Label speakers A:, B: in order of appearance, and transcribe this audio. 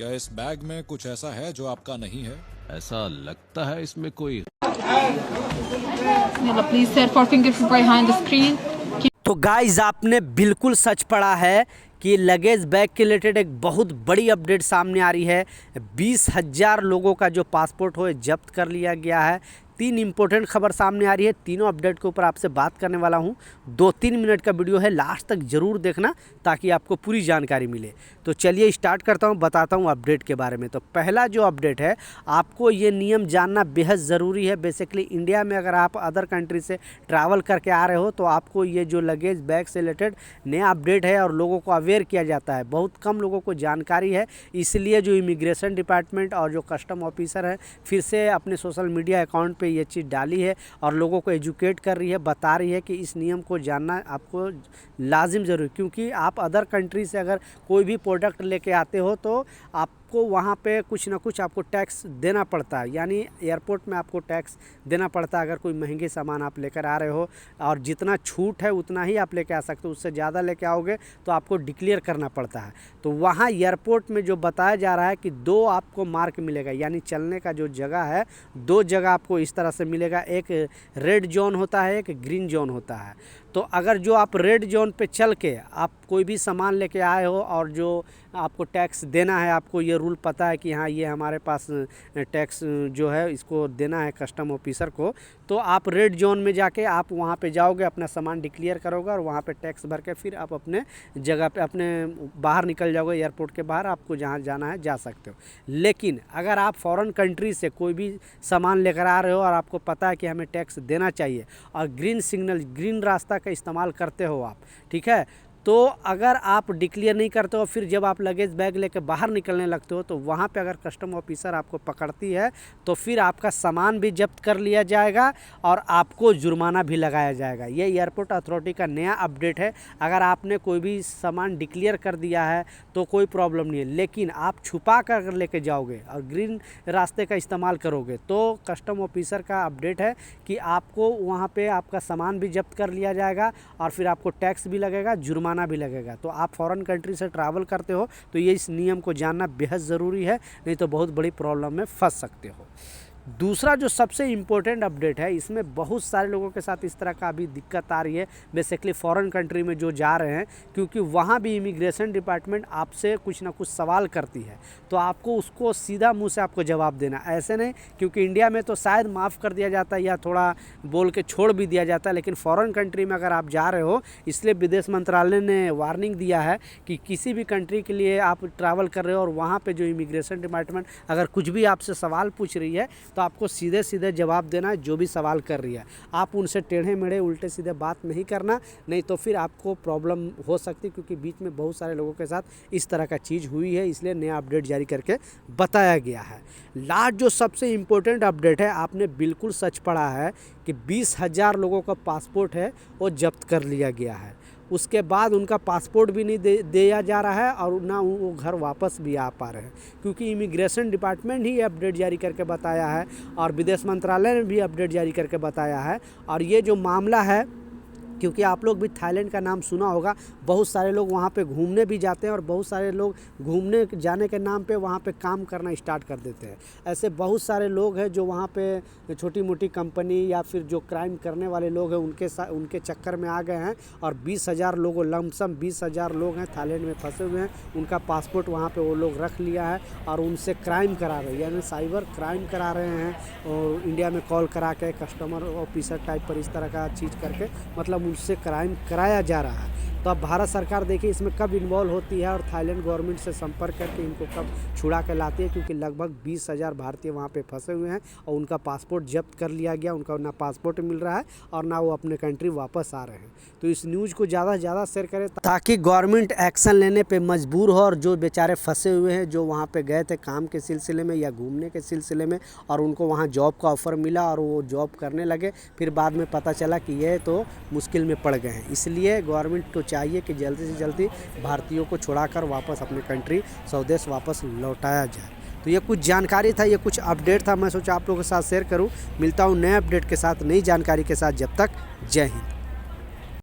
A: क्या इस बैग में कुछ ऐसा है जो आपका नहीं है?
B: ऐसा लगता है इसमें कोई।
C: Please set for finger behind the screen.
D: तो गाइज आपने बिल्कुल सच पढ़ा है कि लगेज बैग के रिलेटेड एक बहुत बड़ी अपडेट सामने आ रही है। 20,000 लोगों का जो पासपोर्ट हो जब्त कर लिया गया है। 3 इंपॉर्टेंट खबर सामने आ रही है। तीनों अपडेट के ऊपर आपसे बात करने वाला हूं। 2-3 मिनट का वीडियो है, लास्ट तक ज़रूर देखना ताकि आपको पूरी जानकारी मिले। तो चलिए स्टार्ट करता हूं, बताता हूं अपडेट के बारे में। तो पहला जो अपडेट है, आपको ये नियम जानना बेहद ज़रूरी है। बेसिकली इंडिया में अगर आप अदर कंट्री से ट्रैवल करके आ रहे हो तो आपको ये जो लगेज बैग से रिलेटेड नया अपडेट है और लोगों को अवेयर किया जाता है। बहुत कम लोगों को जानकारी है, इसलिए जो इमिग्रेशन डिपार्टमेंट और जो कस्टम ऑफिसर है फिर से अपने सोशल मीडिया अकाउंट पे ये चीज़ डाली है और लोगों को एजुकेट कर रही है, बता रही है कि इस नियम को जानना आपको लाजिम ज़रूरी, क्योंकि आप अदर कंट्री से अगर कोई भी प्रोडक्ट लेके आते हो तो आपको वहाँ पे कुछ ना कुछ आपको टैक्स देना पड़ता है। यानी एयरपोर्ट में आपको टैक्स देना पड़ता है अगर कोई महंगे सामान आप लेकर आ रहे हो, और जितना छूट है उतना ही आप लेके आ सकते हो। उससे ज़्यादा लेके आओगे तो आपको डिक्लेयर करना पड़ता है। तो वहाँ एयरपोर्ट में जो बताया जा रहा है कि 2 आपको मार्क मिलेगा, यानी चलने का जो जगह है 2 जगह आपको इस तरह से मिलेगा। एक रेड जोन होता है, एक ग्रीन जोन होता है। तो अगर जो आप रेड जोन पे चल के आप कोई भी सामान लेके आए हो और जो आपको टैक्स देना है, आपको ये रूल पता है कि हाँ ये हमारे पास टैक्स जो है इसको देना है कस्टम ऑफिसर को, तो आप रेड जोन में जाके आप वहाँ पे जाओगे, अपना सामान डिक्लेयर करोगे और वहाँ पे टैक्स भर के फिर आप अपने जगह पे अपने बाहर निकल जाओगे। एयरपोर्ट के बाहर आपको जहाँ जाना है जा सकते हो। लेकिन अगर आप फॉरेन कंट्री से कोई भी सामान लेकर आ रहे हो और आपको पता है कि हमें टैक्स देना चाहिए और ग्रीन सिग्नल, ग्रीन रास्ता का इस्तेमाल करते हो आप, ठीक है, तो अगर आप डिक्लेयर नहीं करते हो, फिर जब आप लगेज बैग लेकर बाहर निकलने लगते हो तो वहाँ पे अगर कस्टम ऑफिसर आपको पकड़ती है तो फिर आपका सामान भी जब्त कर लिया जाएगा और आपको जुर्माना भी लगाया जाएगा। ये एयरपोर्ट अथॉरिटी का नया अपडेट है। अगर आपने कोई भी सामान डिक्लेयर कर दिया है तो कोई प्रॉब्लम नहीं है, लेकिन आप छुपा कर अगर लेके जाओगे और ग्रीन रास्ते का इस्तेमाल करोगे तो कस्टम ऑफिसर का अपडेट है कि आपको वहाँ पर आपका सामान भी जब्त कर लिया जाएगा और फिर आपको टैक्स भी लगेगा, जुर्माना भी लगेगा। तो आप फॉरेन कंट्री से ट्रैवल करते हो तो ये इस नियम को जानना बेहद ज़रूरी है, नहीं तो बहुत बड़ी प्रॉब्लम में फंस सकते हो। दूसरा जो सबसे इम्पोर्टेंट अपडेट है, इसमें बहुत सारे लोगों के साथ इस तरह का अभी दिक्कत आ रही है, बेसिकली फॉरेन कंट्री में जो जा रहे हैं, क्योंकि वहाँ भी इमिग्रेशन डिपार्टमेंट आपसे कुछ ना कुछ सवाल करती है तो आपको उसको सीधा मुंह से आपको जवाब देना। ऐसे नहीं, क्योंकि इंडिया में तो शायद माफ़ कर दिया जाता है या थोड़ा बोल के छोड़ भी दिया जाता है, लेकिन फ़ॉरेन कंट्री में अगर आप जा रहे हो, इसलिए विदेश मंत्रालय ने वार्निंग दिया है कि किसी भी कंट्री के लिए आप ट्रैवल कर रहे हो और वहाँ पर जो इमिग्रेशन डिपार्टमेंट अगर कुछ भी आपसे सवाल पूछ रही है तो आपको सीधे सीधे जवाब देना है जो भी सवाल कर रही है। आप उनसे टेढ़े मेढ़े उल्टे सीधे बात नहीं करना, नहीं तो फिर आपको प्रॉब्लम हो सकती है, क्योंकि बीच में बहुत सारे लोगों के साथ इस तरह का चीज़ हुई है, इसलिए नया अपडेट जारी करके बताया गया है। लास्ट जो सबसे इम्पोर्टेंट अपडेट है, आपने बिल्कुल सच पढ़ा है कि 20,000 लोगों का पासपोर्ट है वो जब्त कर लिया गया है। उसके बाद उनका पासपोर्ट भी नहीं दिया जा रहा है और ना वो घर वापस भी आ पा रहे हैं, क्योंकि इमिग्रेशन डिपार्टमेंट ही अपडेट जारी करके बताया है और विदेश मंत्रालय ने भी अपडेट जारी करके बताया है। और ये जो मामला है, क्योंकि आप लोग भी थाईलैंड का नाम सुना होगा, बहुत सारे लोग वहाँ पे घूमने भी जाते हैं और बहुत सारे लोग घूमने जाने के नाम पे वहाँ पे काम करना स्टार्ट कर देते हैं। ऐसे बहुत सारे लोग हैं जो वहाँ पे छोटी मोटी कंपनी या फिर जो क्राइम करने वाले लोग हैं उनके चक्कर में आ गए हैं और 20,000 लोगों, लमसम 20,000 लोग हैं थाईलैंड में फंसे हुए हैं। उनका पासपोर्ट वहाँ पर वो लोग रख लिया है और उनसे क्राइम करा रहे हैं, यानी साइबर क्राइम करा रहे हैं, और इंडिया में कॉल करा के कस्टमर ऑफिसर टाइप पर इस तरह का चीज़ करके मतलब उससे क्राइम कराया जा रहा है। तो अब भारत सरकार देखिए इसमें कब इन्वॉल्व होती है और थाईलैंड गवर्नमेंट से संपर्क करके इनको कब छुड़ा के लाती है, क्योंकि लगभग 20,000 भारतीय वहाँ पे फंसे हुए हैं और उनका पासपोर्ट जब्त कर लिया गया। उनका ना पासपोर्ट मिल रहा है और ना वो अपने कंट्री वापस आ रहे हैं। तो इस न्यूज़ को ज़्यादा से ज़्यादा शेयर करें ताकि गवर्नमेंट एक्शन लेने पर मजबूर हो, और जो बेचारे फंसे हुए हैं, जो वहाँ पर गए थे काम के सिलसिले में या घूमने के सिलसिले में और उनको वहाँ जॉब का ऑफ़र मिला और वो जॉब करने लगे, फिर बाद में पता चला कि ये तो मुश्किल में पड़ गए हैं। इसलिए गवर्नमेंट को चाहिए कि जल्दी से जल्दी भारतीयों को छुड़ाकर वापस अपने कंट्री स्वदेश वापस लौटाया जाए। तो ये कुछ जानकारी था, ये कुछ अपडेट था, मैं सोचा आप लोगों के साथ शेयर करूं। मिलता हूं नए अपडेट के साथ, नई जानकारी के साथ। जब तक जय हिंद।